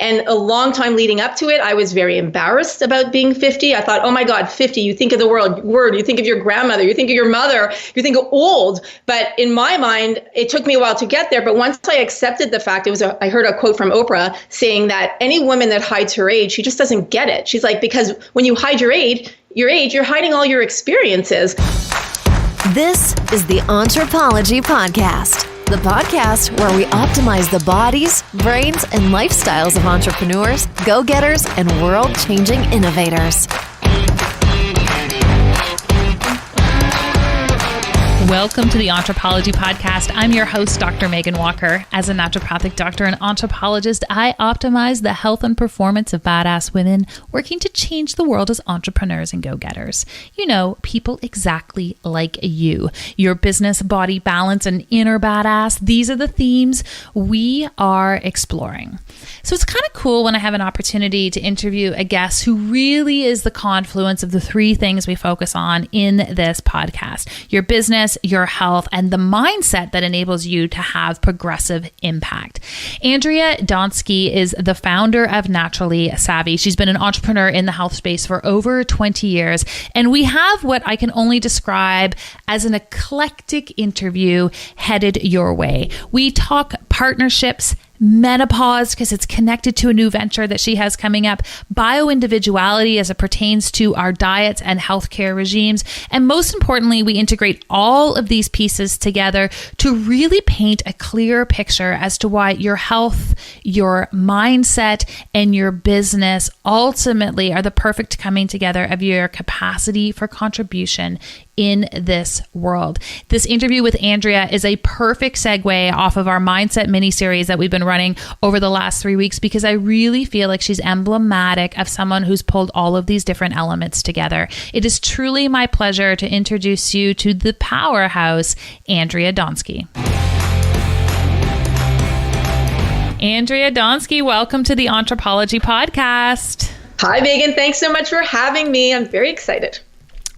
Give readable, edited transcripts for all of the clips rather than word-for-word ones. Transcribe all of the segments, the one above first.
And a long time leading up to it, I was very embarrassed about being 50. I thought, oh my God, 50, you think of the word, you think of your grandmother, you think of your mother, you think of old. But in my mind, it took me a while to get there. But once I accepted the fact, I heard a quote from Oprah saying that any woman that hides her age, she just doesn't get it. She's like, because when you hide your age, you're hiding all your experiences. This is the Anthropology Podcast, the podcast where we optimize the bodies, brains, and lifestyles of entrepreneurs, go-getters, and world-changing innovators. Welcome to the Anthropology Podcast. I'm your host, Dr. Megan Walker. As a naturopathic doctor and anthropologist, I optimize the health and performance of badass women working to change the world as entrepreneurs and go-getters. You know, people exactly like you. Your business, body balance, and inner badass. These are the themes we are exploring. So it's kind of cool when I have an opportunity to interview a guest who really is the confluence of the three things we focus on in this podcast: your business, your health, and the mindset that enables you to have progressive impact. Andrea Donsky is the founder of Naturally Savvy. She's been an entrepreneur in the health space for over 20 years, and we have what I can only describe as an eclectic interview headed your way. We talk partnerships, menopause, because it's connected to a new venture that she has coming up, bio-individuality as it pertains to our diets and healthcare regimes. And most importantly, we integrate all of these pieces together to really paint a clear picture as to why your health, your mindset, and your business ultimately are the perfect coming together of your capacity for contribution in this world. This interview with Andrea is a perfect segue off of our mindset mini-series that we've been running over the last 3 weeks, because I really feel like she's emblematic of someone who's pulled all of these different elements together. It is truly my pleasure to introduce you to the powerhouse, Andrea Donsky. Andrea Donsky, welcome to the Anthropology Podcast. Hi, Megan. Thanks so much for having me. I'm very excited.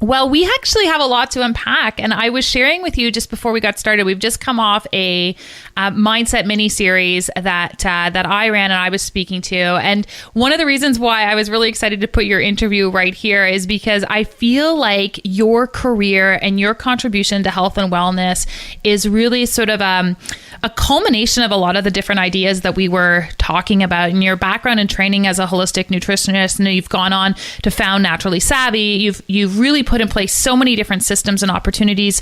Well, we actually have a lot to unpack, and I was sharing with you just before we got started. We've just come off a mindset mini-series that I ran and I was speaking to, and one of the reasons why I was really excited to put your interview right here is because I feel like your career and your contribution to health and wellness is really sort of a culmination of a lot of the different ideas that we were talking about. In your background and training as a holistic nutritionist, and you've gone on to found Naturally Savvy. You've really put in place so many different systems and opportunities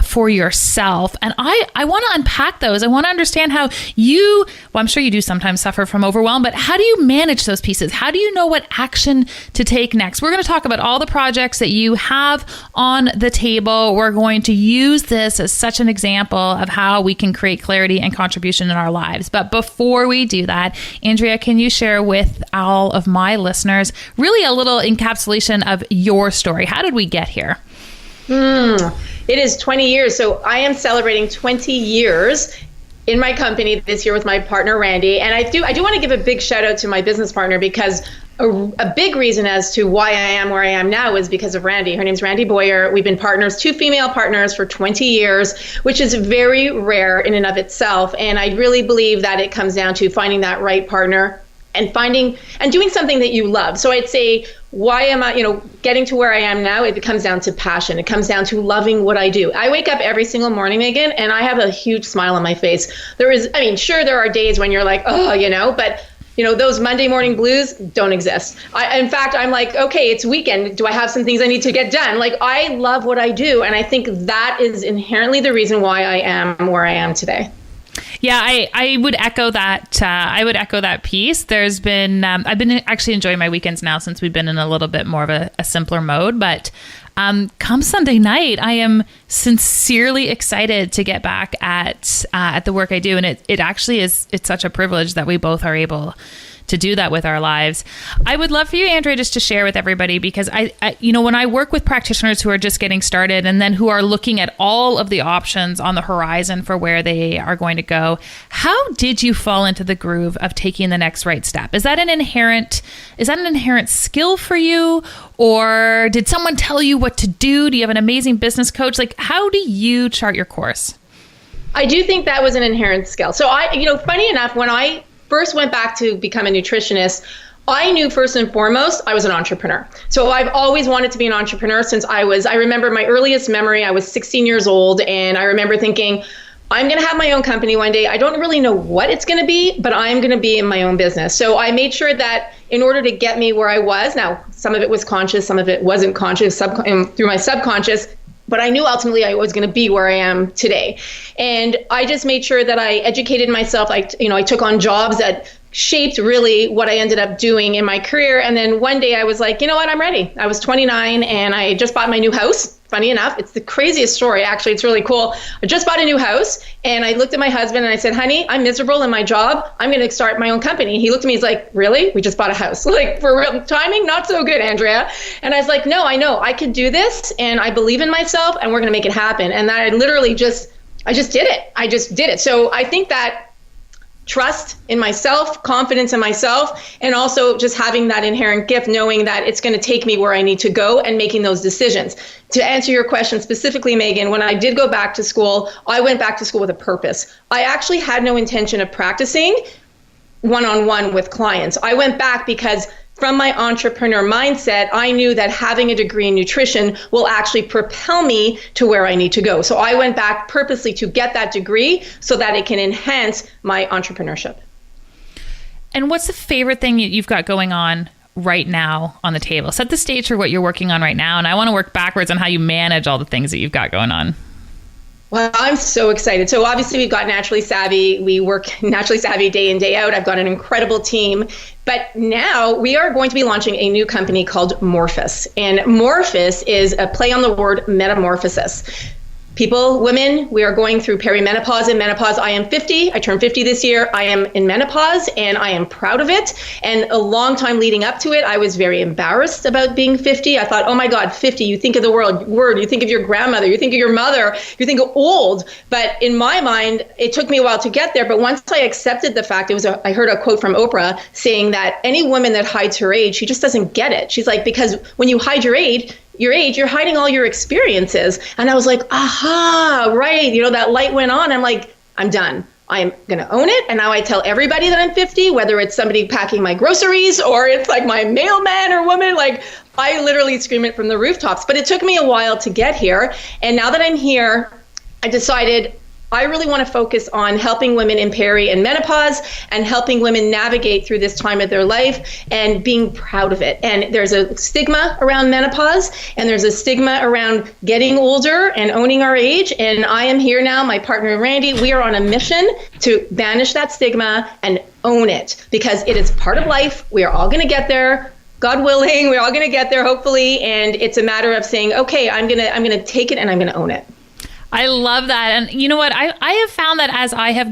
for yourself. And I want to unpack those. I want to understand how I'm sure you do sometimes suffer from overwhelm, but how do you manage those pieces? How do you know what action to take next? We're going to talk about all the projects that you have on the table. We're going to use this as such an example of how we can create clarity and contribution in our lives. But before we do that, Andrea, can you share with all of my listeners really a little encapsulation of your story? How did we get here? It is 20 years. So I am celebrating 20 years in my company this year with my partner, Randy. And I do want to give a big shout out to my business partner, because a big reason as to why I am where I am now is because of Randy. Her name's Randy Boyer. We've been partners, 2 female partners for 20 years, which is very rare in and of itself. And I really believe that it comes down to finding that right partner and doing something that you love. So I'd say, why am I, getting to where I am now? It comes down to passion. It comes down to loving what I do. I wake up every single morning, Megan, and I have a huge smile on my face. Sure, there are days when you're like, but those Monday morning blues don't exist. In fact, I'm like, okay, it's weekend. Do I have some things I need to get done? Like, I love what I do. And I think that is inherently the reason why I am where I am today. Yeah, I would echo that. I would echo that piece. There's been, I've been actually enjoying my weekends now since we've been in a little bit more of a simpler mode. But come Sunday night, I am sincerely excited to get back at the work I do. And it actually is, it's such a privilege that we both are able to do that with our lives. I would love for you, Andrea, just to share with everybody, because I when I work with practitioners who are just getting started and then who are looking at all of the options on the horizon for where they are going to go, how did you fall into the groove of taking the next right step? Is that an inherent skill for you, or did someone tell you what to do? Do you have an amazing business coach? Like, how do you chart your course? I do think that was an inherent skill. So funny enough, when I first went back to become a nutritionist, I knew first and foremost, I was an entrepreneur. So I've always wanted to be an entrepreneur since I remember my earliest memory, I was 16 years old, and I remember thinking, I'm going to have my own company one day. I don't really know what it's going to be, but I'm going to be in my own business. So I made sure that in order to get me where I was, now some of it was conscious, some of it wasn't conscious, through my subconscious, but I knew ultimately I was going to be where I am today. And I just made sure that I educated myself. I took on jobs that shaped really what I ended up doing in my career. And then one day I was like, you know what, I'm ready. I was 29 and I just bought my new house. Funny enough, it's the craziest story. Actually, it's really cool. I just bought a new house and I looked at my husband and I said, honey, I'm miserable in my job. I'm going to start my own company. He looked at me, he's like, really? We just bought a house. Like, for real, timing, not so good, Andrea. And I was like, no, I know I could do this and I believe in myself and we're going to make it happen. And I literally I just did it. I just did it. So I think that trust in myself, confidence in myself, and also just having that inherent gift, knowing that it's going to take me where I need to go and making those decisions. To answer your question specifically, Megan, when I did go back to school, I went back to school with a purpose. I actually had no intention of practicing one-on-one with clients. I went back because from my entrepreneur mindset, I knew that having a degree in nutrition will actually propel me to where I need to go. So I went back purposely to get that degree so that it can enhance my entrepreneurship. And what's the favorite thing you've got going on right now on the table? Set the stage for what you're working on right now. And I want to work backwards on how you manage all the things that you've got going on. Well, I'm so excited. So obviously we've got Naturally Savvy. We work Naturally Savvy day in, day out. I've got an incredible team. But now we are going to be launching a new company called Morphus. And Morphus is a play on the word metamorphosis. People, women, we are going through perimenopause and menopause. I am 50. I turned 50 this year. I am in menopause and I am proud of it. And a long time leading up to it, I was very embarrassed about being 50. I thought, oh my God, 50, you think of the word, you think of your grandmother, you think of your mother, you think of old. But in my mind, it took me a while to get there. But once I accepted the fact, I heard a quote from Oprah saying that any woman that hides her age, she just doesn't get it. She's like, because when you hide your age, you're hiding all your experiences. And I was like, aha, right. That light went on. I'm like, I'm done. I'm going to own it. And now I tell everybody that I'm 50, whether it's somebody packing my groceries or it's like my mailman or woman, like I literally scream it from the rooftops. But it took me a while to get here. And now that I'm here, I decided I really want to focus on helping women in peri and menopause and helping women navigate through this time of their life and being proud of it. And there's a stigma around menopause and there's a stigma around getting older and owning our age. And I am here now, my partner Randy, we are on a mission to banish that stigma and own it because it is part of life. We are all going to get there. God willing, we're all going to get there, hopefully. And it's a matter of saying, okay, I'm going to take it and I'm going to own it. I love that. And you know what? I have found that as I have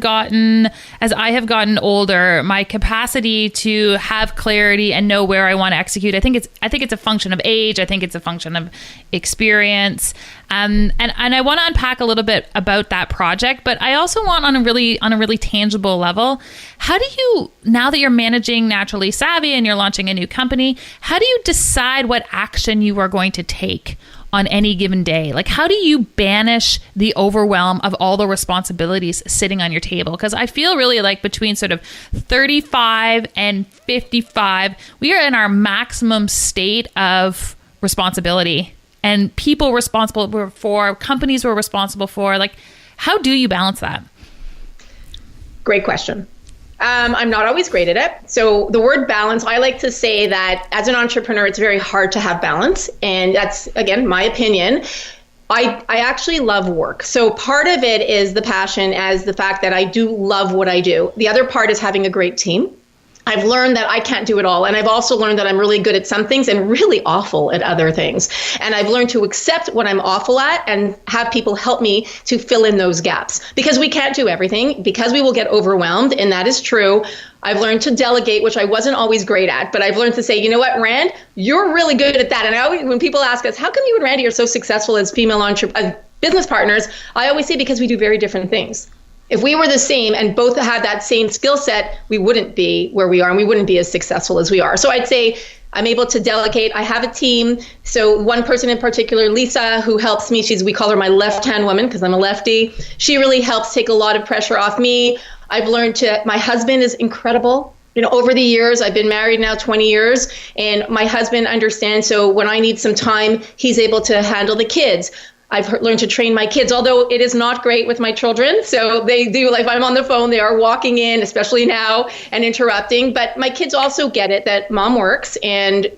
gotten older, my capacity to have clarity and know where I want to execute, I think it's a function of age. I think it's a function of experience. And I want to unpack a little bit about that project, but I also want on a really tangible level, how do you, now that you're managing Naturally Savvy and you're launching a new company, how do you decide what action you are going to take on any given day? Like, how do you banish the overwhelm of all the responsibilities sitting on your table? Because I feel really like between sort of 35 and 55, we are in our maximum state of responsibility, and people responsible for, companies we're responsible for. Like, how do you balance that? Great question. I'm not always great at it. So the word balance, I like to say that as an entrepreneur, it's very hard to have balance. And that's, again, my opinion. I actually love work. So part of it is the passion as the fact that I do love what I do. The other part is having a great team. I've learned that I can't do it all. And I've also learned that I'm really good at some things and really awful at other things. And I've learned to accept what I'm awful at and have people help me to fill in those gaps, because we can't do everything, because we will get overwhelmed. And that is true. I've learned to delegate, which I wasn't always great at, but I've learned to say, you know what, Rand, you're really good at that. And I always, when people ask us, how come you and Randy are so successful as female business partners? I always say, because we do very different things. If we were the same and both had that same skill set, we wouldn't be where we are and we wouldn't be as successful as we are. So I'd say I'm able to delegate. I have a team. So one person in particular, Lisa, who helps me, we call her my left-hand woman because I'm a lefty. She really helps take a lot of pressure off me. I've learned my husband is incredible. Over the years, I've been married now 20 years, and my husband understands. So when I need some time, he's able to handle the kids. I've learned to train my kids, although it is not great with my children. So they do, like if I'm on the phone, they are walking in, especially now, and interrupting. But my kids also get it that mom works, and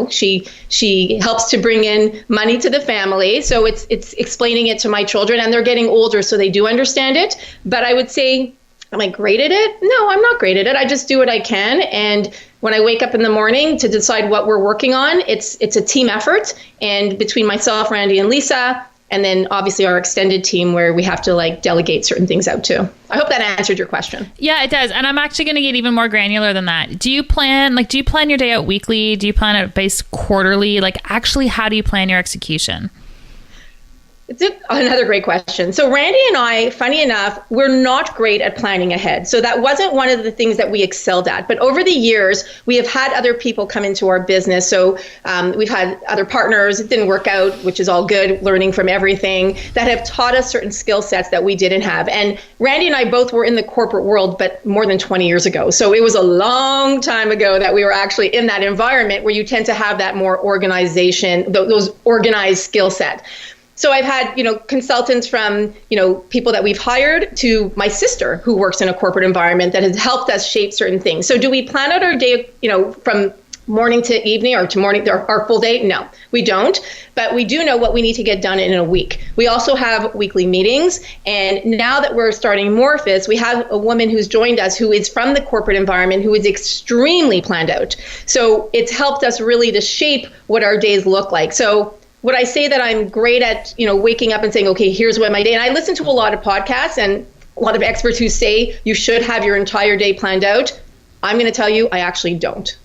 she helps to bring in money to the family. So it's explaining it to my children, and they're getting older, so they do understand it. But I would say, am I great at it? No, I'm not great at it. I just do what I can. And when I wake up in the morning to decide what we're working on, it's a team effort. And between myself, Randy, and Lisa, and then obviously our extended team where we have to delegate certain things out too. I hope that answered your question. Yeah, it does. And I'm actually going to get even more granular than that. Do you plan your day out weekly? Do you plan it based quarterly? Actually, how do you plan your execution? It's another great question. So Randy and I, funny enough, we're not great at planning ahead. So that wasn't one of the things that we excelled at. But over the years, we have had other people come into our business. So we've had other partners. It didn't work out, which is all good, learning from everything, that have taught us certain skill sets that we didn't have. And Randy and I both were in the corporate world, but more than 20 years ago. So it was a long time ago that we were actually in that environment where you tend to have that more organization, those organized skill set. So I've had, consultants from, people that we've hired to my sister who works in a corporate environment that has helped us shape certain things. So do we plan out our day, from morning to evening or to morning, our full day? No, we don't. But we do know what we need to get done in a week. We also have weekly meetings. And now that we're starting Morphus, we have a woman who's joined us who is from the corporate environment, who is extremely planned out. So it's helped us really to shape what our days look like. So would I say that I'm great at, waking up and saying, okay, here's what my day, and I listen to a lot of podcasts and a lot of experts who say you should have your entire day planned out. I'm going to tell you, I actually don't.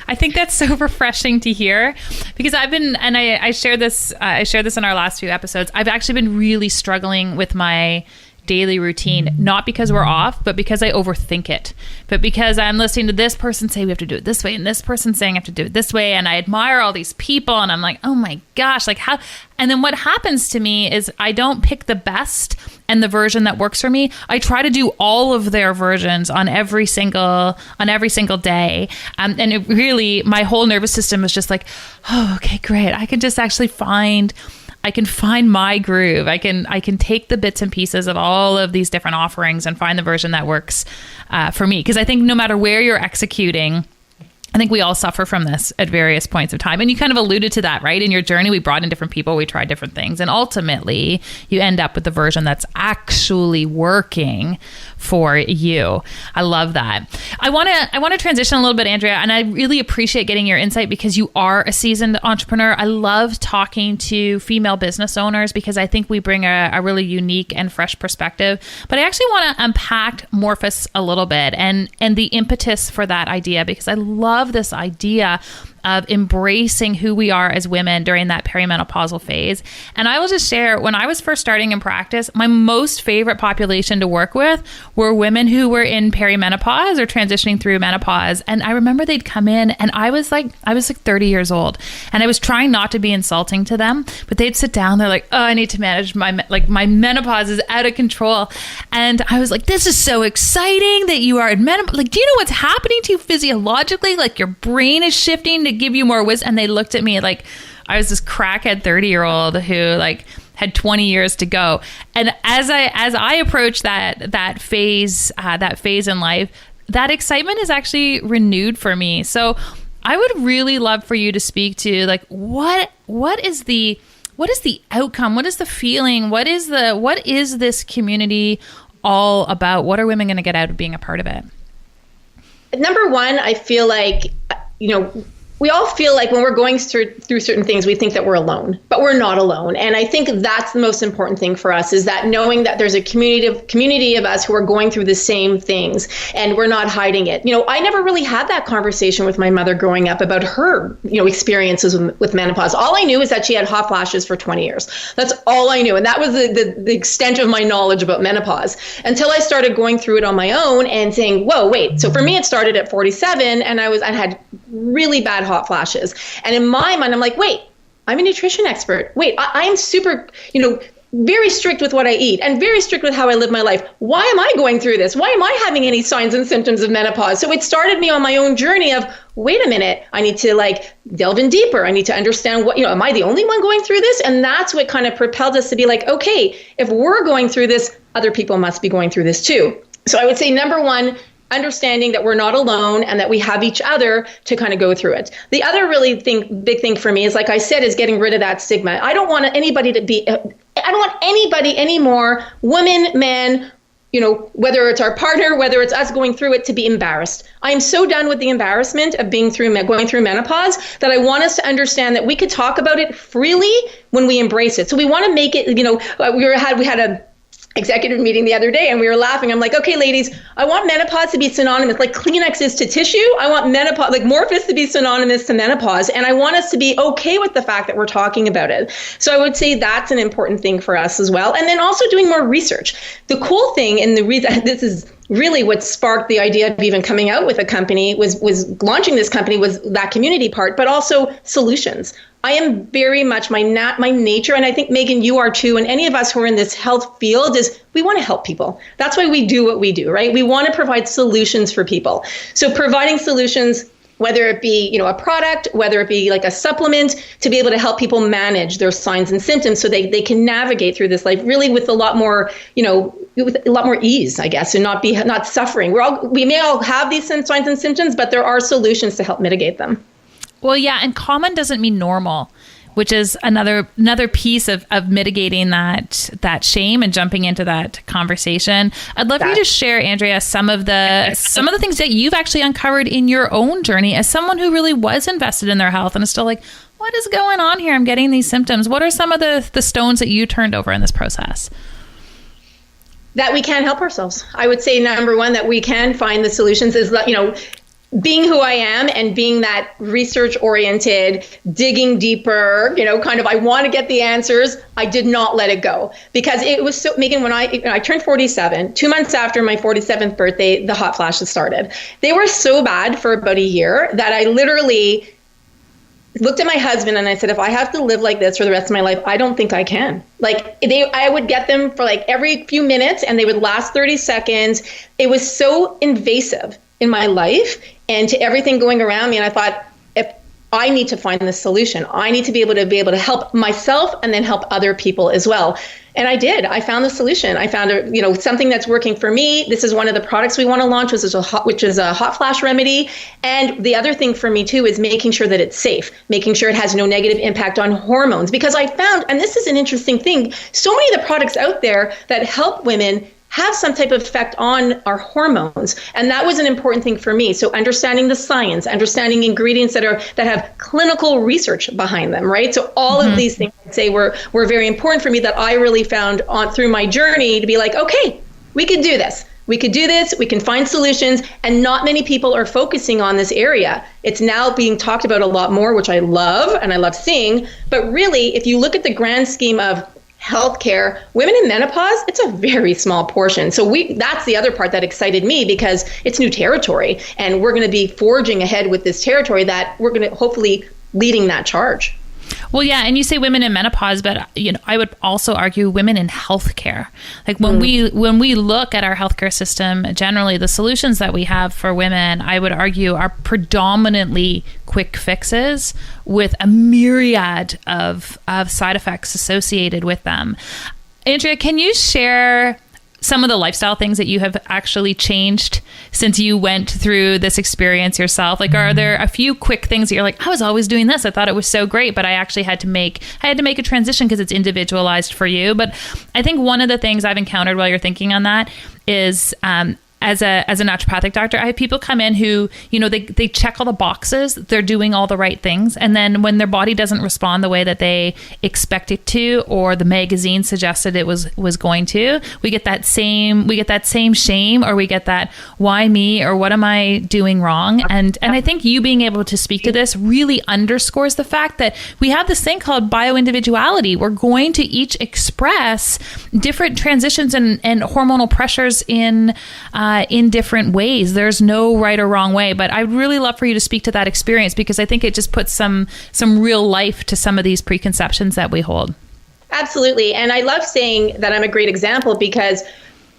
I think that's so refreshing to hear, because I've been, and I shared this in our last few episodes. I've actually been really struggling with my daily routine, not because we're off, but because I overthink it. But because I'm listening to this person say we have to do it this way, and this person saying I have to do it this way, and I admire all these people, and I'm like, oh my gosh, how? And then what happens to me is I don't pick the best and the version that works for me. I try to do all of their versions on every single day, and it really, my whole nervous system is just like, oh, okay, great. I can just actually find my groove. I can take the bits and pieces of all of these different offerings and find the version that works for me. Because I think no matter where you're executing, I think we all suffer from this at various points of time. And you kind of alluded to that, right? In your journey, we brought in different people, we tried different things. And ultimately, you end up with the version that's actually working for you. I love that. I want to transition a little bit, Andrea, and I really appreciate getting your insight because you are a seasoned entrepreneur. I love talking to female business owners because I think we bring a really unique and fresh perspective. But I actually want to unpack Morphus a little bit and the impetus for that idea, because I love this idea of embracing who we are as women during that perimenopausal phase. And I will just share, when I was first starting in practice, my most favorite population to work with were women who were in perimenopause or transitioning through menopause. And I remember they'd come in and I was like 30 years old, and I was trying not to be insulting to them, but they'd sit down, they're like, oh, I need to manage my menopause is out of control. And I was like, this is so exciting that you are in menopause. Like, do you know what's happening to you physiologically? Like, your brain is shifting to give you more wisdom. And they looked at me like I was this crackhead 30-year-old who had 20 years to go. And as I approach that phase in life, that excitement is actually renewed for me. So I would really love for you to speak to what is the outcome? What is the feeling? What is this community all about? What are women going to get out of being a part of it? Number one, I feel like, we all feel like when we're going through certain things, we think that we're alone, but we're not alone. And I think that's the most important thing for us, is that knowing that there's a community of us who are going through the same things, and we're not hiding it. I never really had that conversation with my mother growing up about her, experiences with menopause. All I knew is that she had hot flashes for 20 years. That's all I knew. And that was the extent of my knowledge about menopause, until I started going through it on my own and saying, whoa, wait. So for me, it started at 47, and I had really bad hot flashes. And in my mind, I'm like, wait, I'm a nutrition expert. Wait, I'm super, very strict with what I eat and very strict with how I live my life. Why am I going through this? Why am I having any signs and symptoms of menopause? So it started me on my own journey of, wait a minute, I need to like delve in deeper. I need to understand what, am I the only one going through this? And that's what kind of propelled us to be like, okay, if we're going through this, other people must be going through this too. So I would say number one, understanding that we're not alone and that we have each other to kind of go through it. The other really big thing for me is, like I said, is getting rid of that stigma. I don't want anybody anymore, women, men, whether it's our partner, whether it's us going through it, to be embarrassed. I am so done with the embarrassment of going through menopause that I want us to understand that we could talk about it freely when we embrace it. So we want to make it, we had a executive meeting the other day and we were laughing. I'm like, okay, ladies, I want menopause to be synonymous, like Kleenex is to tissue. I want menopause, like Morphus, to be synonymous to menopause. And I want us to be okay with the fact that we're talking about it. So I would say that's an important thing for us as well. And then also doing more research. The cool thing, and the reason this is really what sparked the idea of even coming out with a company, was launching this company, was that community part, but also solutions. I am very much my nature, and I think, Megan, you are too, and any of us who are in this health field, is we want to help people. That's why we do what we do, right? We want to provide solutions for people. So providing solutions, whether it be, a product, whether it be like a supplement, to be able to help people manage their signs and symptoms so they can navigate through this life really with a lot more, with a lot more ease, I guess, and not suffering. We may all have these signs and symptoms, but there are solutions to help mitigate them. Well, yeah, and common doesn't mean normal, which is another piece of mitigating that shame and jumping into that conversation. I'd love for you to share, Andrea, some of the things that you've actually uncovered in your own journey as someone who really was invested in their health and is still like, what is going on here? I'm getting these symptoms. What are some of the stones that you turned over in this process? That we can help ourselves. I would say number one, that we can find the solutions is that, being who I am and being that research oriented, digging deeper, kind of, I want to get the answers. I did not let it go, because it was so, Megan, when I turned 47, 2 months after my 47th birthday, the hot flashes started. They were so bad for about a year that I literally looked at my husband and I said, if I have to live like this for the rest of my life, I don't think I can. I would get them for like every few minutes and they would last 30 seconds. It was so invasive in my life and to everything going around me. And I thought, if I need to find the solution, I need to be able to help myself and then help other people as well. And I did. I found the solution. I found something that's working for me. This is one of the products we want to launch, which is a hot flash remedy. And the other thing for me too is making sure that it's safe, making sure it has no negative impact on hormones. Because I found, and this is an interesting thing, so many of the products out there that help women have some type of effect on our hormones. And that was an important thing for me. So understanding the science, understanding ingredients that have clinical research behind them, right? So all of these things, I'd say, were very important for me, that I really found through my journey to be like, okay, we could do this. We could do this. We can find solutions. And not many people are focusing on this area. It's now being talked about a lot more, which I love and I love seeing. But really, if you look at the grand scheme of healthcare, women in menopause, it's a very small portion. So that's the other part that excited me, because it's new territory and we're going to be forging ahead with this territory that we're going to hopefully leading that charge. Well, yeah, and you say women in menopause, but I would also argue women in healthcare. Like when we look at our healthcare system, generally the solutions that we have for women, I would argue, are predominantly quick fixes with a myriad of side effects associated with them. Andrea, can you share some of the lifestyle things that you have actually changed since you went through this experience yourself? Like, are there a few quick things that you're like, I was always doing this, I thought it was so great, but I actually had to make a transition because it's individualized for you? But I think one of the things I've encountered while you're thinking on that is, as a naturopathic doctor, I have people come in who, they check all the boxes, they're doing all the right things, and then when their body doesn't respond the way that they expect it to, or the magazine suggested it was going to, we get that same shame, or we get that why me, or what am I doing wrong? And I think you being able to speak to this really underscores the fact that we have this thing called bio-individuality. We're going to each express different transitions and hormonal pressures in different ways. There's no right or wrong way, but I'd really love for you to speak to that experience, because I think it just puts some real life to some of these preconceptions that we hold. Absolutely. And I love saying that I'm a great example because,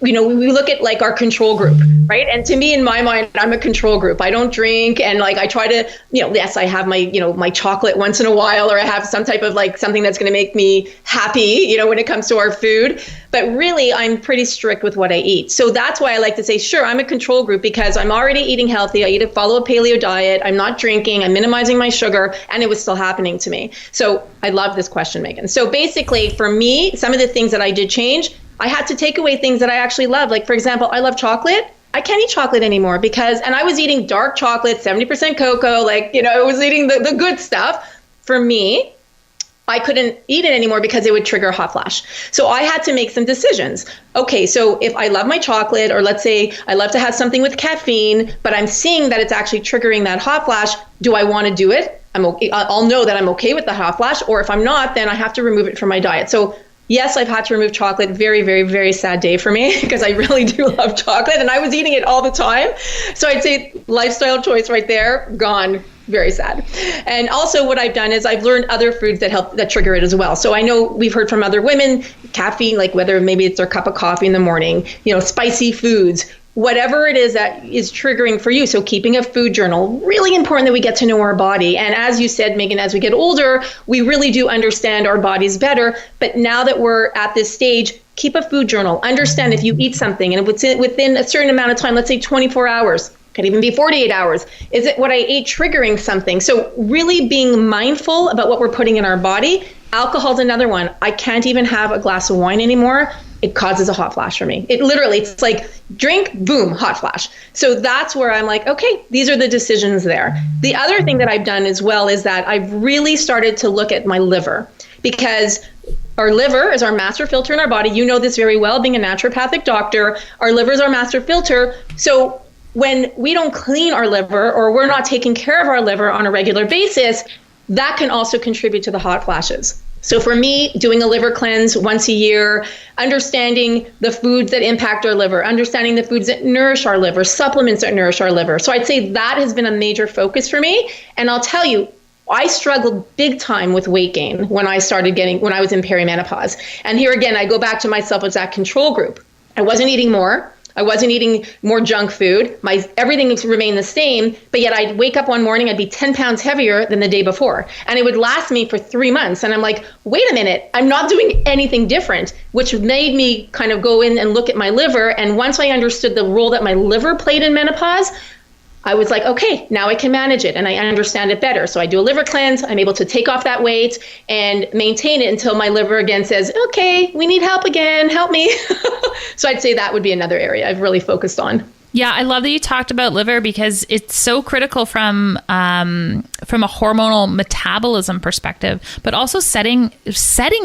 we look at like our control group, right? And to me, in my mind, I'm a control group. I don't drink. And like, I try to, yes, I have my, my chocolate once in a while, or I have some type of like something that's going to make me happy, when it comes to our food. But really, I'm pretty strict with what I eat. So that's why I like to say, sure, I'm a control group because I'm already eating healthy. I follow a paleo diet. I'm not drinking. I'm minimizing my sugar. And it was still happening to me. So I love this question, Megan. So basically, for me, some of the things that I did change, I had to take away things that I actually love. Like, for example, I love chocolate. I can't eat chocolate anymore and I was eating dark chocolate, 70% cocoa, I was eating the good stuff. For me, I couldn't eat it anymore because it would trigger a hot flash. So I had to make some decisions. Okay, so if I love my chocolate, or let's say I love to have something with caffeine, but I'm seeing that it's actually triggering that hot flash, do I want to do it? I'll know that I'm okay with the hot flash, or if I'm not, then I have to remove it from my diet. So yes, I've had to remove chocolate. Very, very, very sad day for me because I really do love chocolate and I was eating it all the time. So I'd say lifestyle choice right there, gone. Very sad. And also what I've done is I've learned other foods that trigger it as well. So I know we've heard from other women, caffeine, like whether maybe it's their cup of coffee in the morning, spicy foods, whatever it is that is triggering for you. So keeping a food journal, really important that we get to know our body. And as you said, Megan, as we get older, we really do understand our bodies better. But now that we're at this stage, keep a food journal. Understand if you eat something and within a certain amount of time, let's say 24 hours, could even be 48 hours. Is it what I ate triggering something? So really being mindful about what we're putting in our body. Alcohol's another one. I can't even have a glass of wine anymore. It causes a hot flash for me. It's like drink, boom, hot flash. So that's where I'm like, okay, these are the decisions there. The other thing that I've done as well is that I've really started to look at my liver, because our liver is our master filter in our body. You know this very well, being a naturopathic doctor. Our liver is our master filter. So when we don't clean our liver, or we're not taking care of our liver on a regular basis, that can also contribute to the hot flashes. So for me, doing a liver cleanse once a year, understanding the foods that impact our liver, understanding the foods that nourish our liver, supplements that nourish our liver. So I'd say that has been a major focus for me. And I'll tell you, I struggled big time with weight gain when I was in perimenopause. And here again, I go back to myself as that control group. I wasn't eating more. I wasn't eating more junk food. Everything remained the same, but yet I'd wake up one morning, I'd be 10 pounds heavier than the day before. And it would last me for 3 months. And I'm like, wait a minute, I'm not doing anything different, which made me kind of go in and look at my liver. And once I understood the role that my liver played in menopause, I was like, okay, now I can manage it and I understand it better. So I do a liver cleanse. I'm able to take off that weight and maintain it until my liver again says, okay, we need help again, help me. So I'd say that would be another area I've really focused on. Yeah, I love that you talked about liver because it's so critical from a hormonal metabolism perspective, but also setting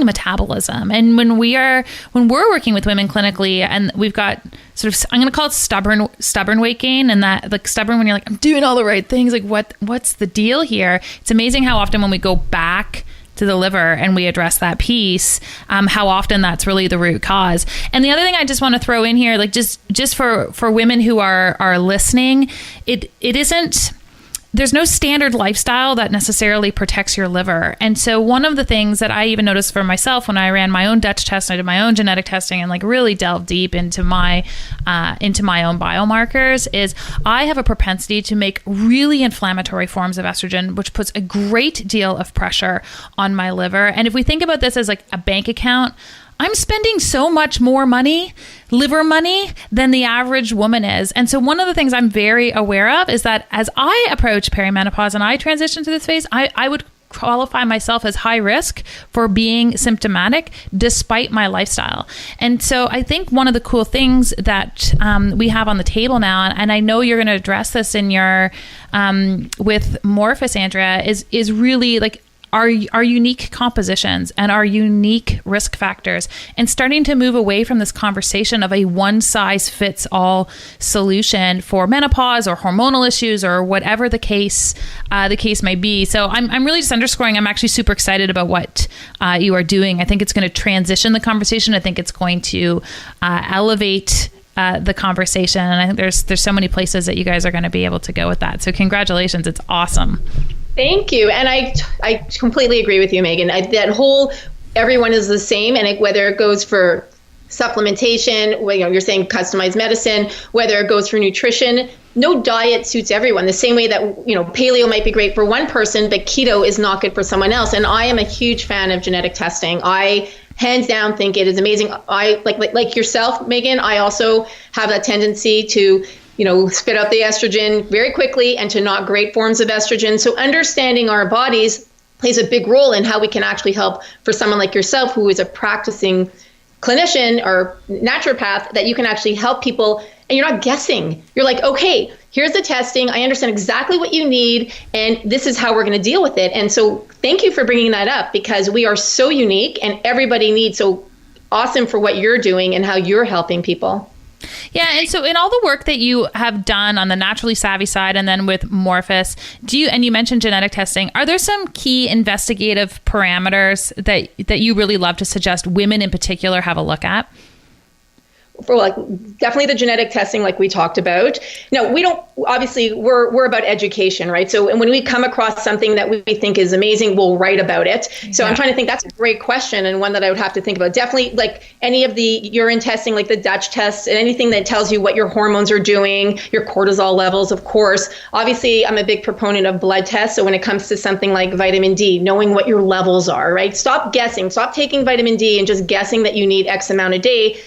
metabolism. And when we're working with women clinically, and we've got sort of, I'm going to call it stubborn weight gain, and that like stubborn when you're like, I'm doing all the right things. Like what's the deal here? It's amazing how often when we go back to the liver and we address that piece, how often that's really the root cause. And the other thing I just want to throw in here, like just for women who are listening, it isn't, there's no standard lifestyle that necessarily protects your liver. And so one of the things that I even noticed for myself when I ran my own Dutch test, I did my own genetic testing and like really delved deep into my own biomarkers, is I have a propensity to make really inflammatory forms of estrogen, which puts a great deal of pressure on my liver. And if we think about this as like a bank account, I'm spending so much more money, liver money, than the average woman is. And so one of the things I'm very aware of is that as I approach perimenopause and I transition to this phase, I would qualify myself as high risk for being symptomatic despite my lifestyle. And so I think one of the cool things that we have on the table now, and I know you're going to address this in your with Morphus, Andrea, is really like our unique compositions and our unique risk factors, and starting to move away from this conversation of a one size fits all solution for menopause or hormonal issues or whatever the case may be. So I'm really just underscoring, I'm actually super excited about what you are doing. I think it's going to transition the conversation. I think it's going to elevate the conversation. And I think there's so many places that you guys are going to be able to go with that. So congratulations. It's awesome. Thank you. And I completely agree with you, Megan. That whole everyone is the same, and whether it goes for supplementation, you're saying customized medicine, whether it goes for nutrition, no diet suits everyone. The same way that, paleo might be great for one person, but keto is not good for someone else. And I am a huge fan of genetic testing. I hands down think it is amazing. I like yourself, Megan, I also have that tendency to spit out the estrogen very quickly and to not great forms of estrogen. So understanding our bodies plays a big role in how we can actually help for someone like yourself who is a practicing clinician or naturopath, that you can actually help people and you're not guessing. You're like, okay, here's the testing. I understand exactly what you need, and this is how we're going to deal with it. And so thank you for bringing that up, because we are so unique and everybody needs. So awesome for what you're doing and how you're helping people. Yeah. And so in all the work that you have done on the naturally savvy side and then with Morphus, and you mentioned genetic testing, are there some key investigative parameters that you really love to suggest women in particular have a look at? For definitely the genetic testing, like we talked about. No, we don't, obviously we're about education, right? So, and when we come across something that we think is amazing, we'll write about it. So I'm trying to think, that's a great question, and one that I would have to think about. Definitely like any of the urine testing, like the Dutch tests, and anything that tells you what your hormones are doing, your cortisol levels, of course. Obviously, I'm a big proponent of blood tests. So when it comes to something like vitamin D, knowing what your levels are, right? Stop guessing, stop taking vitamin D and just guessing that you need X amount a day.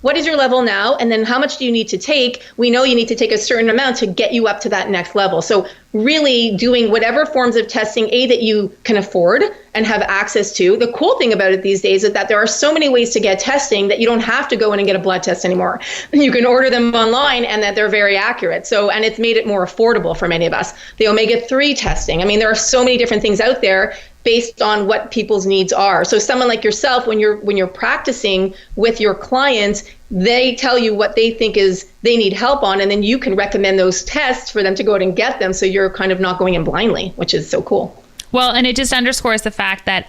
What is your level now? And then how much do you need to take? We know you need to take a certain amount to get you up to that next level. So really doing whatever forms of testing, that you can afford and have access to. The cool thing about it these days is that there are so many ways to get testing that you don't have to go in and get a blood test anymore. You can order them online, and that they're very accurate. So, and it's made it more affordable for many of us. The omega-3 testing. I mean, there are so many different things out there based on what people's needs are. So someone like yourself, when you're practicing with your clients, they tell you what they think is they need help on, and then you can recommend those tests for them to go out and get them. So you're kind of not going in blindly, which is so cool. Well, and it just underscores the fact that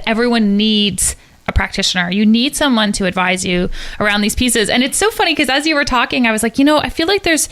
everyone needs a practitioner. You need someone to advise you around these pieces. And it's so funny because as you were talking, I was like, I feel like there's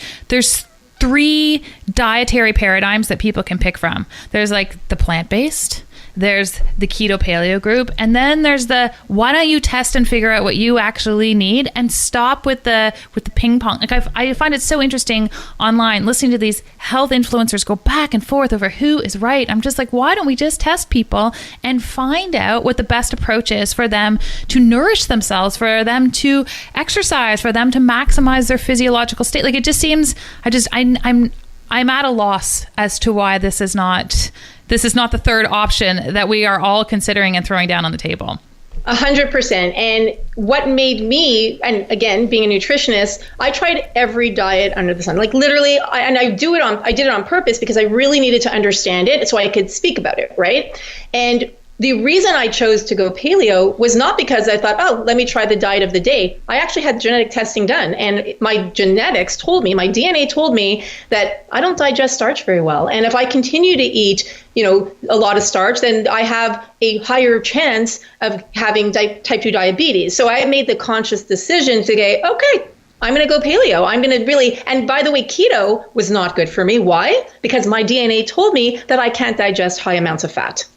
3 dietary paradigms that people can pick from. There's like the plant-based, there's the keto paleo group, and then there's the why don't you test and figure out what you actually need and stop with the ping pong. Like I find it so interesting online listening to these health influencers go back and forth over who is right. I'm just like, why don't we just test people and find out what the best approach is for them to nourish themselves, for them to exercise, for them to maximize their physiological state. Like it just seems I'm at a loss as to why this is not the third option that we are all considering and throwing down on the table. 100%. And what made me, and again, being a nutritionist, I tried every diet under the sun. Like literally, I did it on purpose because I really needed to understand it so I could speak about it, right? And the reason I chose to go paleo was not because I thought, let me try the diet of the day. I actually had genetic testing done, and my genetics told me, my DNA told me that I don't digest starch very well. And if I continue to eat, a lot of starch, then I have a higher chance of having type 2 diabetes. So I made the conscious decision to go, okay, I'm going to go paleo. I'm going to really, and by the way, keto was not good for me. Why? Because my DNA told me that I can't digest high amounts of fat.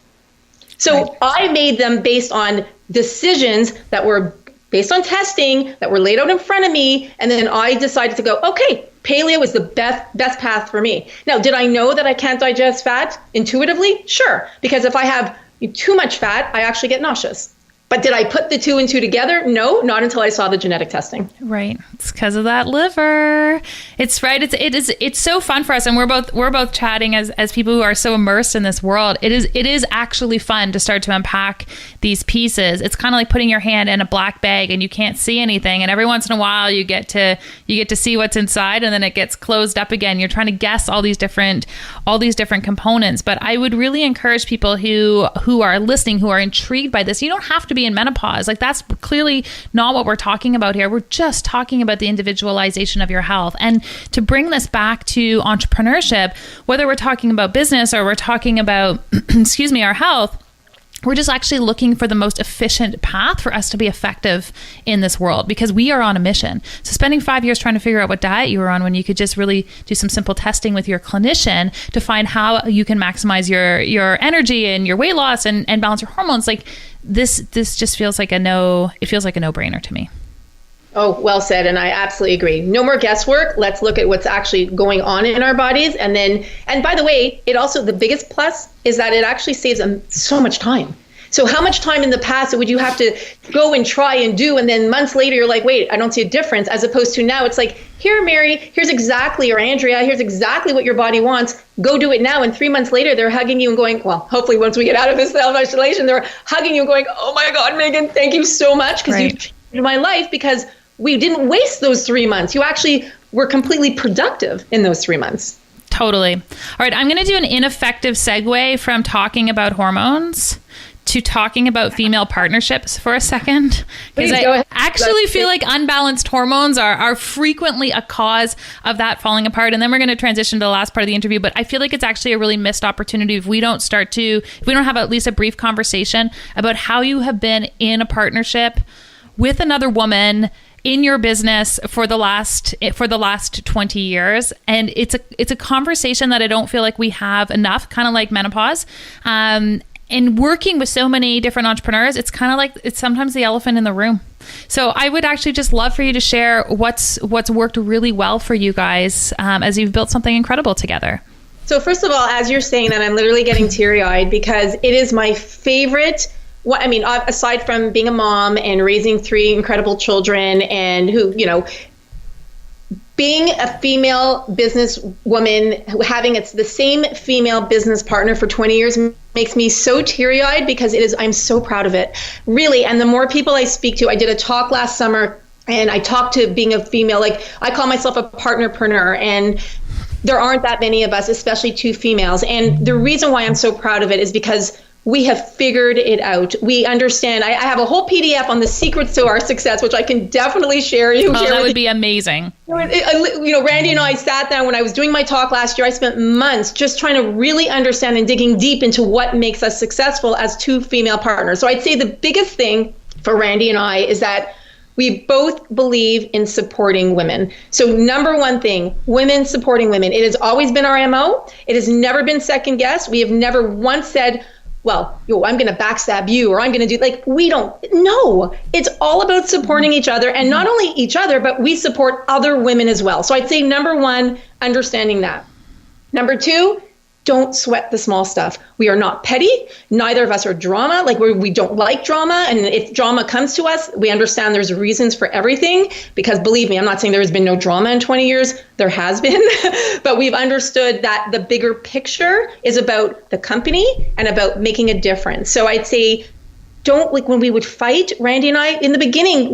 So right. I made them based on decisions that were based on testing that were laid out in front of me. And then I decided to go, okay, paleo is the best path for me. Now, did I know that I can't digest fat intuitively? Sure. Because if I have too much fat, I actually get nauseous. But did I put the 2 and 2 together? No, not until I saw the genetic testing. Right. It's because of that liver. It's right. It's so fun for us. And we're both chatting as people who are so immersed in this world. It is actually fun to start to unpack these pieces. It's kind of like putting your hand in a black bag and you can't see anything. And every once in a while you get to see what's inside, and then it gets closed up again. You're trying to guess all these different components. But I would really encourage people who are listening, who are intrigued by this. You don't have to be in menopause. Like that's clearly not what we're talking about here. We're just talking about the individualization of your health. And to bring this back to entrepreneurship, whether we're talking about business or we're talking about, our health, we're just actually looking for the most efficient path for us to be effective in this world, because we are on a mission. So spending 5 years trying to figure out what diet you were on, when you could just really do some simple testing with your clinician to find how you can maximize your energy and your weight loss and balance your hormones, like this just feels like a no-brainer to me. Oh, well said. And I absolutely agree. No more guesswork. Let's look at what's actually going on in our bodies. And by the way, it also, the biggest plus is that it actually saves them so much time. So how much time in the past would you have to go and try and do? And then months later, you're like, wait, I don't see a difference. As opposed to now, it's like, here, Mary, here's exactly, or Andrea, here's exactly what your body wants. Go do it now. And 3 months later, they're hugging you and going, well, hopefully once we get out of this self-isolation, they're hugging you and going, oh my God, Megan, thank you so much, because you changed my life, because we didn't waste those 3 months. You actually were completely productive in those 3 months. Totally. All right. I'm going to do an ineffective segue from talking about hormones to talking about female partnerships for a second. Because I actually feel like unbalanced hormones are frequently a cause of that falling apart. And then we're going to transition to the last part of the interview. But I feel like it's actually a really missed opportunity if we don't have at least a brief conversation about how you have been in a partnership with another woman in your business for the last 20 years. And it's a conversation that I don't feel like we have enough, kind of like menopause. And working with so many different entrepreneurs, it's kind of like it's sometimes the elephant in the room. So I would actually just love for you to share what's worked really well for you guys as you've built something incredible together. So first of all, as you're saying that, I'm literally getting teary-eyed, because it is my favorite. Aside from being a mom and raising 3 incredible children, and being a female business woman, having the same female business partner for 20 years makes me so teary-eyed, because I'm so proud of it, really. And the more people I speak to, I did a talk last summer, and I talked to being a female, like I call myself a partnerpreneur, and there aren't that many of us, especially 2 females. And the reason why I'm so proud of it is because we have figured it out. We understand. I have a whole PDF on the secrets to our success, which I can definitely share. That would be amazing. Randy and I sat down when I was doing my talk last year. I spent months just trying to really understand and digging deep into what makes us successful as 2 female partners. So I'd say the biggest thing for Randy and I is that we both believe in supporting women. So number one thing, women supporting women. It has always been our MO. It has never been second guessed. We have never once said, well, I'm going to backstab you, or I'm going to do, we don't know. It's all about supporting each other, and not only each other, but we support other women as well. So I'd say number one, understanding that. Number 2, don't sweat the small stuff. We are not petty. Neither of us are drama. We don't like drama. And if drama comes to us, we understand there's reasons for everything, because believe me, I'm not saying there has been no drama in 20 years. There has been, but we've understood that the bigger picture is about the company and about making a difference. So I'd say when we would fight, Randy and I, in the beginning,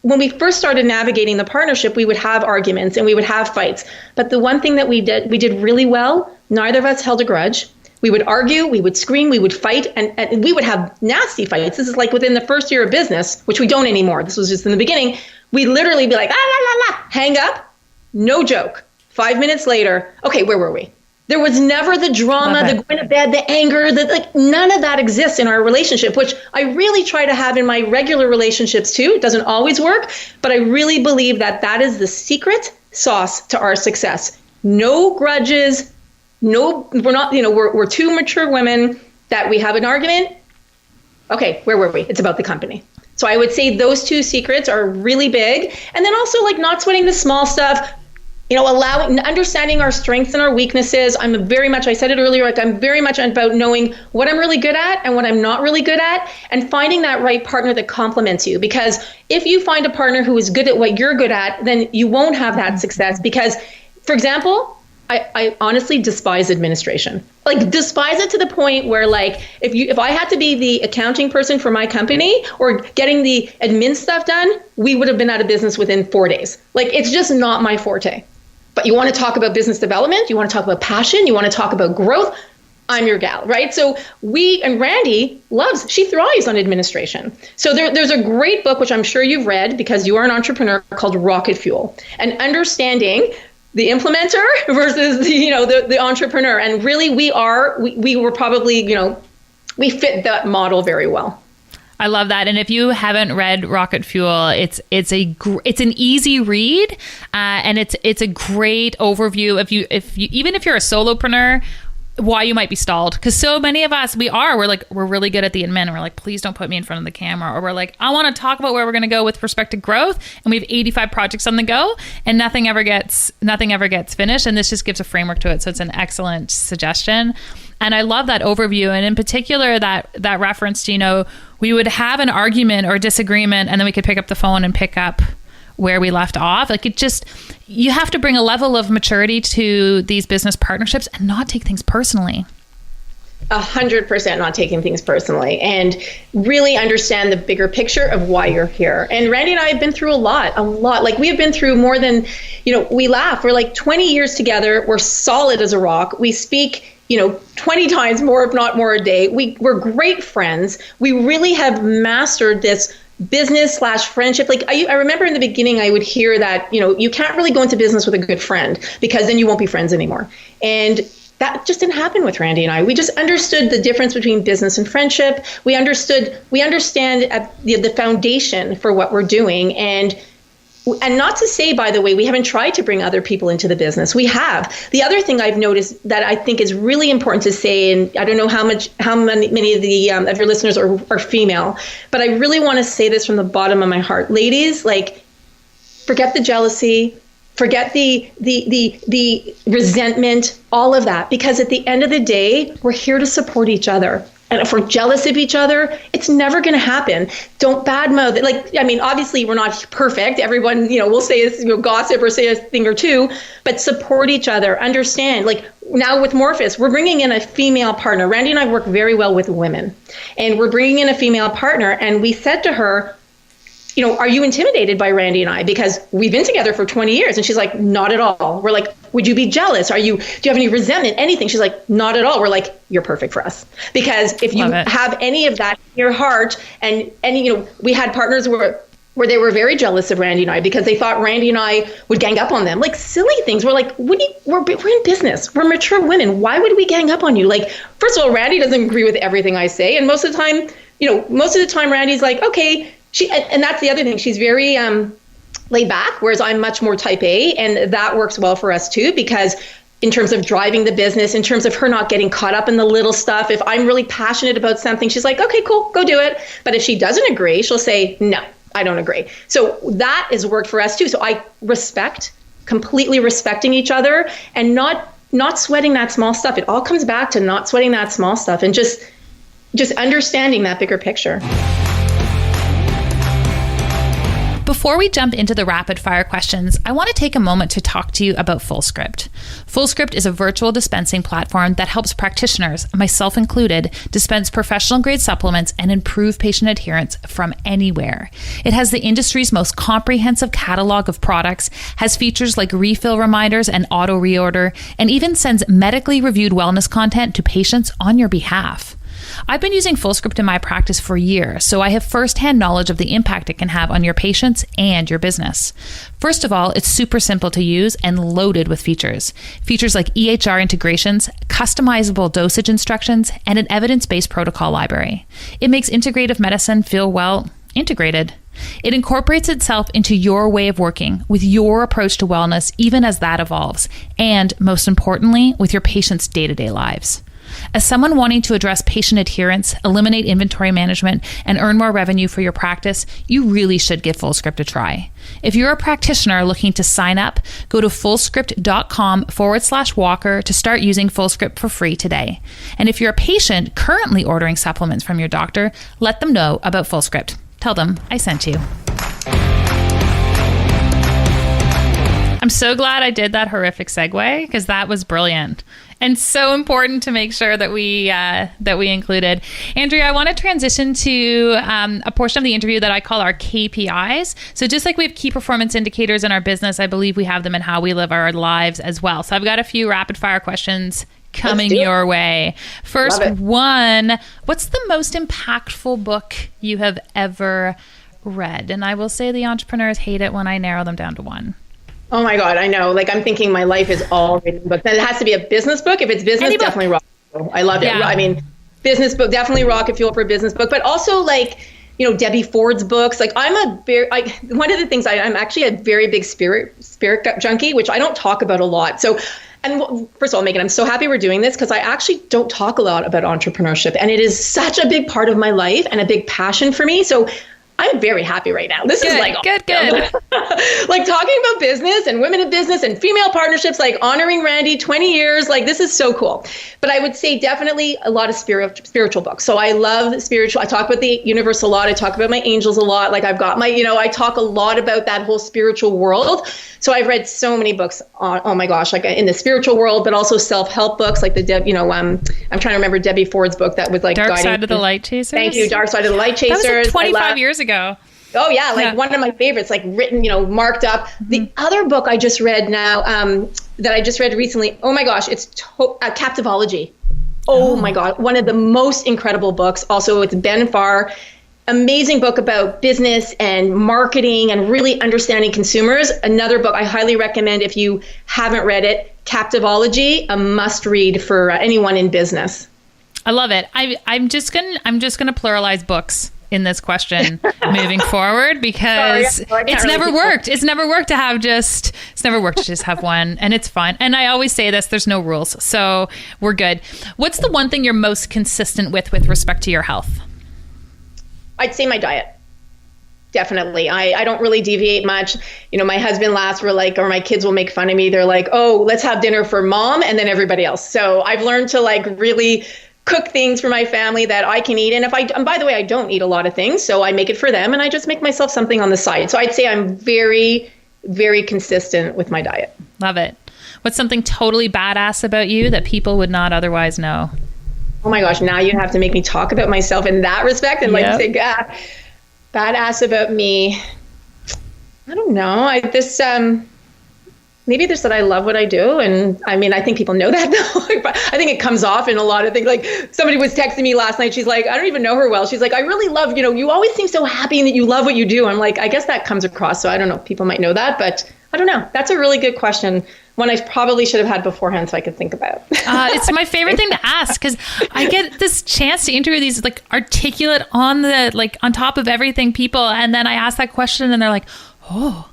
when we first started navigating the partnership, we would have arguments and we would have fights. But the one thing that we did really well, neither of us held a grudge. We would argue, we would scream, we would fight, and we would have nasty fights. This is within the first year of business, which we don't anymore. This was just in the beginning. We'd literally be like, hang up, no joke. 5 minutes later, okay, where were we? There was never the drama, the going to bed, the anger, none of that exists in our relationship, which I really try to have in my regular relationships too. It doesn't always work, but I really believe that is the secret sauce to our success. No grudges. No, we're not, we're 2 mature women that we have an argument. Okay, where were we? It's about the company. So I would say those 2 secrets are really big. And then also not sweating the small stuff. Understanding our strengths and our weaknesses. I said it earlier, I'm very much about knowing what I'm really good at and what I'm not really good at, and finding that right partner that complements you. Because if you find a partner who is good at what you're good at, then you won't have that success. Because, for example, I honestly despise administration. Despise it to the point where if I had to be the accounting person for my company or getting the admin stuff done, we would have been out of business within 4 days. It's just not my forte. But you want to talk about business development, you want to talk about passion, you want to talk about growth, I'm your gal, right? So Randy she thrives on administration. So there's a great book, which I'm sure you've read because you are an entrepreneur, called Rocket Fuel, and understanding the implementer versus the entrepreneur. And really we were probably, we fit that model very well. I love that. And if you haven't read Rocket Fuel, it's an easy read, and it's a great overview if you even if you're a solopreneur, why you might be stalled. Because so many of us, we're really good at the admin. We're like, please don't put me in front of the camera. Or we're like, I want to talk about where we're going to go with respect to growth. And we have 85 projects on the go and nothing ever gets finished. And this just gives a framework to it. So it's an excellent suggestion. And I love that overview. And in particular, that reference to, we would have an argument or disagreement and then we could pick up the phone and pick up where we left off. You have to bring a level of maturity to these business partnerships and not take things personally. 100% not taking things personally, and really understand the bigger picture of why you're here. And Randy and I have been through a lot. Like, we have been through more than, we laugh. We're like 20 years together. We're solid as a rock. We speak 20 times more, if not more a day. We're great friends. We really have mastered this business/friendship. Like, I remember in the beginning, I would hear that, you can't really go into business with a good friend because then you won't be friends anymore. And that just didn't happen with Randy and I. We just understood the difference between business and friendship. We understand at the foundation for what we're doing. And not to say, by the way, we haven't tried to bring other people into the business. We have. The other thing I've noticed that I think is really important to say, and I don't know how many of your listeners are female, but I really want to say this from the bottom of my heart. Ladies, forget the jealousy, forget the resentment, all of that, because at the end of the day, we're here to support each other. And if we're jealous of each other, it's never going to happen. Don't badmouth it. Obviously we're not perfect. Everyone, will say gossip or say a thing or two, but support each other. Understand. Now with Morphus, we're bringing in a female partner. Randy and I work very well with women, and we're bringing in a female partner. And we said to her, are you intimidated by Randy and I? Because we've been together for 20 years. And she's like, not at all. We're like, would you be jealous? Do you have any resentment, anything? She's like, not at all. We're like, you're perfect for us. Because if you have any of that in your heart, and we had partners where they were very jealous of Randy and I because they thought Randy and I would gang up on them. Silly things. We're like, we're in business. We're mature women. Why would we gang up on you? First of all, Randy doesn't agree with everything I say. And most of the time, Randy's like, okay. And that's the other thing. She's very laid back, whereas I'm much more type A. And that works well for us too, because in terms of driving the business, in terms of her not getting caught up in the little stuff, if I'm really passionate about something, she's like, okay, cool, go do it. But if she doesn't agree, she'll say, no, I don't agree. So that has worked for us too. So I completely respecting each other and not sweating that small stuff. It all comes back to not sweating that small stuff and just understanding that bigger picture. Before we jump into the rapid fire questions, I want to take a moment to talk to you about Fullscript. Fullscript is a virtual dispensing platform that helps practitioners, myself included, dispense professional grade supplements and improve patient adherence from anywhere. It has the industry's most comprehensive catalog of products, has features like refill reminders and auto reorder, and even sends medically reviewed wellness content to patients on your behalf. I've been using Fullscript in my practice for years, so I have firsthand knowledge of the impact it can have on your patients and your business. First of all, it's super simple to use and loaded with features. Features like EHR integrations, customizable dosage instructions, and an evidence-based protocol library. It makes integrative medicine feel, integrated. It incorporates itself into your way of working with your approach to wellness, even as that evolves, and most importantly, with your patients' day-to-day lives. As someone wanting to address patient adherence, eliminate inventory management, and earn more revenue for your practice, you really should give Fullscript a try. If you're a practitioner looking to sign up, go to fullscript.com/walker to start using Fullscript for free today. And if you're a patient currently ordering supplements from your doctor, let them know about Fullscript. Tell them I sent you. I'm so glad I did that horrific segue because that was brilliant and so important to make sure that we included. Andrea, I want to transition to a portion of the interview that I call our KPIs. So just like we have key performance indicators in our business, I believe we have them in how we live our lives as well. So I've got a few rapid fire questions coming your way. First one, what's the most impactful book you have ever read? And I will say the entrepreneurs hate it when I narrow them down to one. Oh my God, I know. I'm thinking my life is all written books. And it has to be a business book. If it's business, definitely Rock. I love it. Yeah. business book, definitely rocket fuel for a business book, but also like, Debbie Ford's books. Like one of the things I'm actually a very big spirit junkie, which I don't talk about a lot. So, and first of all, Megan, I'm so happy we're doing this because I actually don't talk a lot about entrepreneurship, and it is such a big part of my life and a big passion for me. So I'm very happy right now. This is like good. Like talking about business and women in business and female partnerships, like honoring Randy, 20 years, like this is so cool. But I would say definitely a lot of spiritual books. So I love spiritual. I talk about the universe a lot. I talk about my angels a lot. Like I've got my, I talk a lot about that whole spiritual world. So I've read so many books on, oh my gosh, like in the spiritual world, but also self-help books like I'm trying to remember Debbie Ford's book that was like Dark Side of the Light Chasers. Thank you, Dark Side of the Light Chasers. That was like 25 years ago. Oh yeah, one of my favorites, like written, marked up. Mm-hmm. The other book I just read now, that I just read recently, oh my gosh, it's Captivology. Oh my God, one of the most incredible books. Also, it's Ben Farr. Amazing book about business and marketing and really understanding consumers. Another book I highly recommend if you haven't read it, Captivology, a must read for anyone in business. I love it. I'm just gonna pluralize books in this question moving forward because it's never worked. It's never worked to just have one, and it's fine. And I always say this, there's no rules. So we're good. What's the one thing you're most consistent with respect to your health? I'd say my diet. Definitely. I don't really deviate much. My husband laughs, or my kids will make fun of me. They're like, oh, let's have dinner for mom and then everybody else. So I've learned to really cook things for my family that I can eat. And by the way, I don't eat a lot of things, so I make it for them and I just make myself something on the side. So I'd say I'm very, very consistent with my diet. Love it. What's something totally badass about you that people would not otherwise know? Oh my gosh, now you have to make me talk about myself in that respect and think, badass about me. I don't know. Maybe there's that I love what I do. And I think people know that though. But I think it comes off in a lot of things. Like somebody was texting me last night. She's like, I don't even know her well. She's like, I really love, you always seem so happy and that you love what you do. I'm like, I guess that comes across. So I don't know. People might know that, but I don't know. That's a really good question. One I probably should have had beforehand so I could think about. It's my favorite thing to ask because I get this chance to interview these articulate on top of everything people. And then I ask that question and they're like, oh.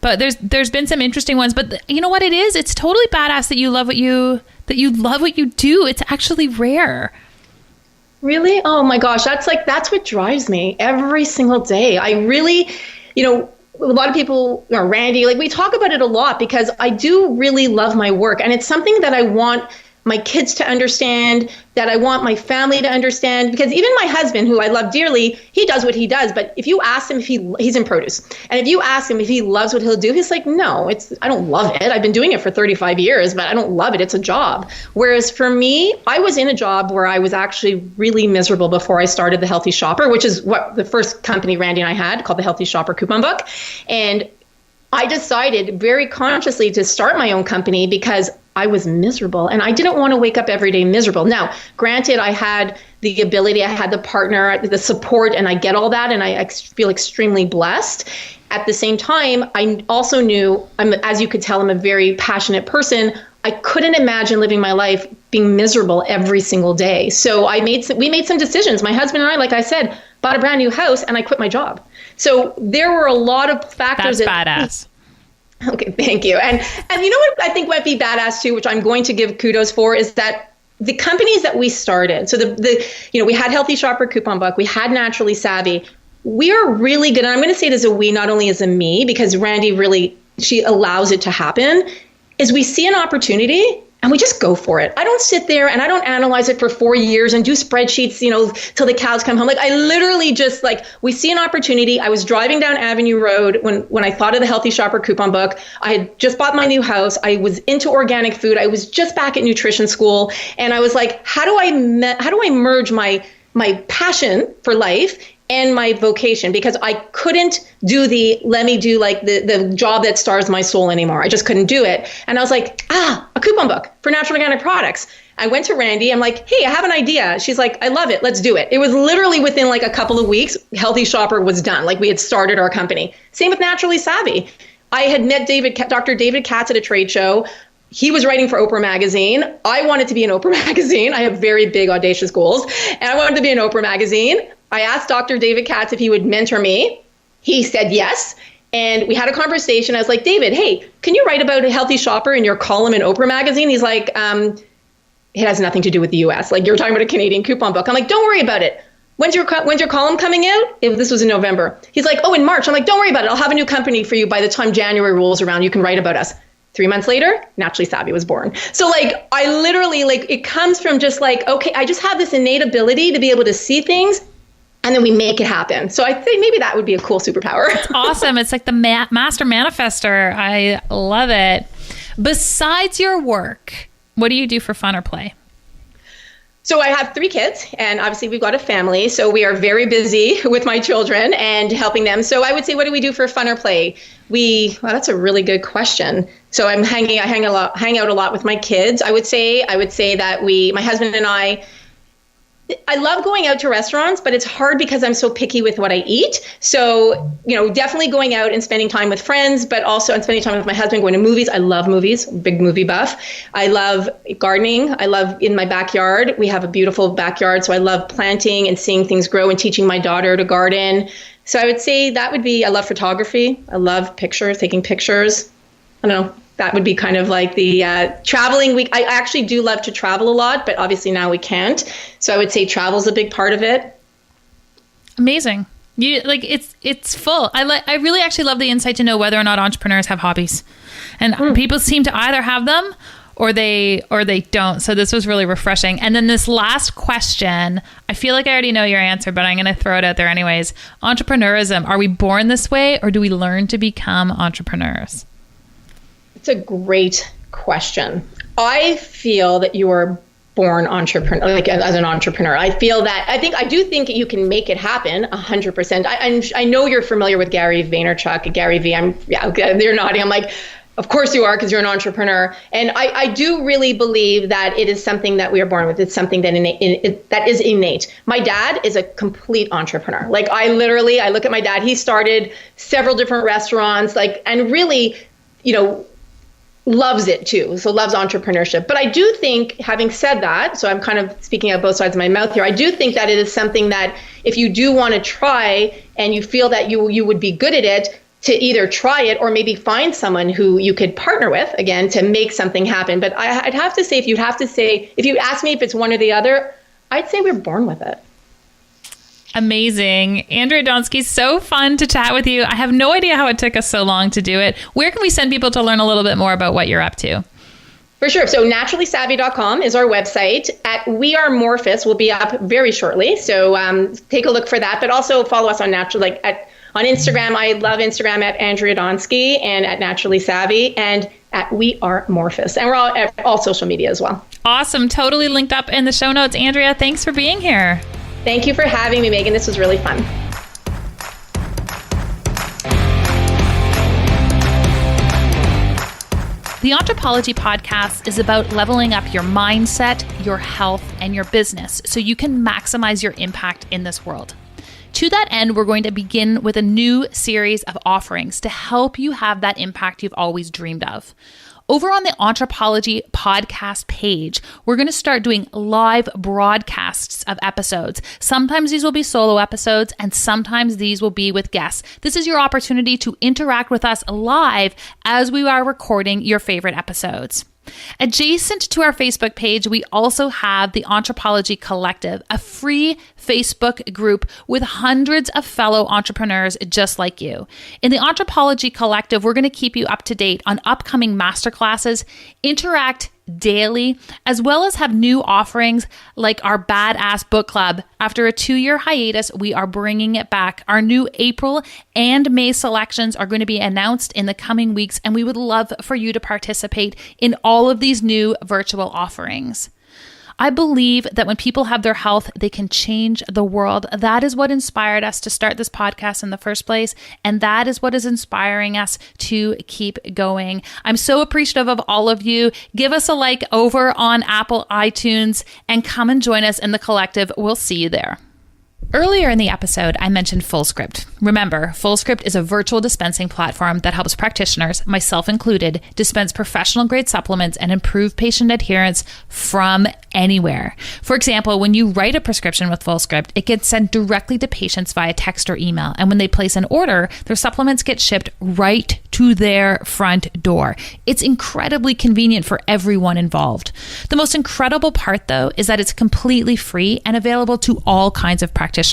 But there's been some interesting ones. But you know what it is? It's totally badass that you love what you do. It's actually rare. Really? Oh my gosh. That's what drives me every single day. I really, a lot of people, Randy, we talk about it a lot because I do really love my work. And it's something that I want my kids to understand, that I want my family to understand, because even my husband, who I love dearly, he does what he does. But if you ask him if he's in produce, and if you ask him if he loves what he'll do, he's like, no, I don't love it. I've been doing it for 35 years, but I don't love it. It's a job. Whereas for me, I was in a job where I was actually really miserable before I started The Healthy Shopper, which is what the first company Randy and I had, called The Healthy Shopper Coupon Book. And I decided very consciously to start my own company because I was miserable and I didn't want to wake up every day miserable. Now, granted, I had the ability, I had the partner, the support, and I get all that. And I feel extremely blessed. At the same time, I also knew, as you could tell, I'm a very passionate person. I couldn't imagine living my life being miserable every single day. So we made some decisions. My husband and I, like I said, bought a brand new house and I quit my job. So there were a lot of factors. That's badass. Okay, thank you. And you know what I think might be badass too, which I'm going to give kudos for, is that the companies that we started, so we had Healthy Shopper Coupon Book, we had Naturally Savvy. We are really good. And I'm going to say it as a we, not only as a me, because Randy really, she allows it to happen, is we see an opportunity and we just go for it. I don't sit there and I don't analyze it for 4 years and do spreadsheets, till the cows come home. I literally just we see an opportunity. I was driving down Avenue Road when I thought of the Healthy Shopper Coupon Book. I had just bought my new house. I was into organic food. I was just back at nutrition school. And I was like, how do I merge my passion for life and my vocation? Because I couldn't do the job that stars my soul anymore. I just couldn't do it. And I was like, a coupon book for natural organic products. I went to Randy. I'm like, hey, I have an idea. She's like, I love it. Let's do it. It was literally within a couple of weeks, Healthy Shopper was done. We had started our company. Same with Naturally Savvy. I had met Dr. David Katz at a trade show. he was writing for Oprah magazine. I wanted to be in Oprah magazine. I have very big, audacious goals, and I wanted to be in Oprah magazine. I asked Dr. David Katz if he would mentor me. He said yes. And we had a conversation. I was like, David, hey, can you write about a healthy shopper in your column in Oprah magazine? He's like, it has nothing to do with the US. Like, you're talking about a Canadian coupon book. I'm like, don't worry about it. When's your column coming out? This was in November. He's like, oh, in March. I'm like, don't worry about it. I'll have a new company for you by the time January rolls around. You can write about us. 3 months later, Naturally Savvy was born. So like, I literally, like, it comes from just like, okay, I just have this innate ability to be able to see things, and then we make it happen. So I think maybe that would be a cool superpower. It's awesome. It's like the master manifester. I love it. Besides your work, what do you do for fun or play? So I have 3 kids, and obviously we've got a family. So we are very busy with my children and helping them. So I would say, what do we do for fun or play? Well, that's a really good question. So I hang out a lot with my kids. I would say that my husband and I love going out to restaurants, but it's hard because I'm so picky with what I eat. So, definitely going out and spending time with friends, but also I'm spending time with my husband, going to movies. I love movies, big movie buff. I love gardening. I love in my backyard. We have a beautiful backyard. So I love planting and seeing things grow and teaching my daughter to garden. So I would say that would be, I love photography. I love pictures, taking pictures. I don't know. That would be kind of like the traveling week. I actually do love to travel a lot, but obviously now we can't. So I would say travel's a big part of it. Amazing. It's full. I really actually love the insight to know whether or not entrepreneurs have hobbies, and people seem to either have them or they don't. So this was really refreshing. And then this last question, I feel like I already know your answer, but I'm going to throw it out there anyways. Entrepreneurism, are we born this way, or do we learn to become entrepreneurs? It's a great question. I feel that you are born entrepreneur, like as an entrepreneur. I do think you can make it happen 100%. I know you're familiar with Gary Vaynerchuk, Gary V. They're nodding. I'm like, of course you are, because you're an entrepreneur. And I do really believe that it is something that we are born with. It's something that that is innate. My dad is a complete entrepreneur. Like I look at my dad, he started several different restaurants, and really, loves it too. So loves entrepreneurship. But I do think, having said that, so I'm kind of speaking out both sides of my mouth here, I do think that it is something that if you do want to try and you feel that you would be good at it, to either try it or maybe find someone who you could partner with, again, to make something happen. But I'd have to say, if you ask me if it's one or the other, I'd say we're born with it. Amazing. Andrea Donsky, so fun to chat with you. I have no idea how it took us so long to do it. Where can we send people to learn a little bit more about what you're up to? For sure. So naturallysavvy.com is our website. We Are Morphus will be up very shortly. So take a look for that. But also follow us on on Instagram. I love Instagram at Andrea Donsky and at Naturally Savvy and at We Are Morphus. And we're all social media as well. Awesome. Totally linked up in the show notes. Andrea, thanks for being here. Thank you for having me, Megan. This was really fun. The Anthropology Podcast is about leveling up your mindset, your health, and your business so you can maximize your impact in this world. To that end, we're going to begin with a new series of offerings to help you have that impact you've always dreamed of. Over on the Anthropology Podcast page, we're going to start doing live broadcasts of episodes. Sometimes these will be solo episodes, and sometimes these will be with guests. This is your opportunity to interact with us live as we are recording your favorite episodes. Adjacent to our Facebook page, we also have the Anthropology Collective, a free Facebook group with hundreds of fellow entrepreneurs just like you. In the Anthropology Collective, we're going to keep you up to date on upcoming masterclasses, interact daily, as well as have new offerings like our Badass Book Club. After a 2-year hiatus, we are bringing it back. Our new April and May selections are going to be announced in the coming weeks, and we would love for you to participate in all of these new virtual offerings. I believe that when people have their health, they can change the world. That is what inspired us to start this podcast in the first place. And that is what is inspiring us to keep going. I'm so appreciative of all of you. Give us a like over on Apple iTunes and come and join us in the collective. We'll see you there. Earlier in the episode, I mentioned Fullscript. Remember, Fullscript is a virtual dispensing platform that helps practitioners, myself included, dispense professional-grade supplements and improve patient adherence from anywhere. For example, when you write a prescription with Fullscript, it gets sent directly to patients via text or email. And when they place an order, their supplements get shipped right to their front door. It's incredibly convenient for everyone involved. The most incredible part, though, is that it's completely free and available to all kinds of practitioners.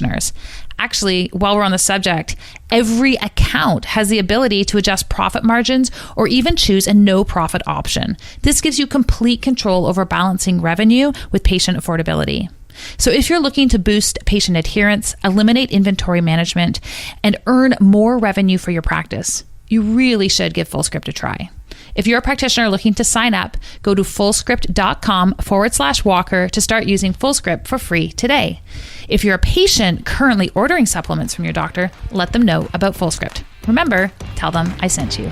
Actually, while we're on the subject, every account has the ability to adjust profit margins or even choose a no profit option. This gives you complete control over balancing revenue with patient affordability. So if you're looking to boost patient adherence, eliminate inventory management, and earn more revenue for your practice, you really should give Fullscript a try. If you're a practitioner looking to sign up, go to fullscript.com/Walker to start using Fullscript for free today. If you're a patient currently ordering supplements from your doctor, let them know about Fullscript. Remember, tell them I sent you.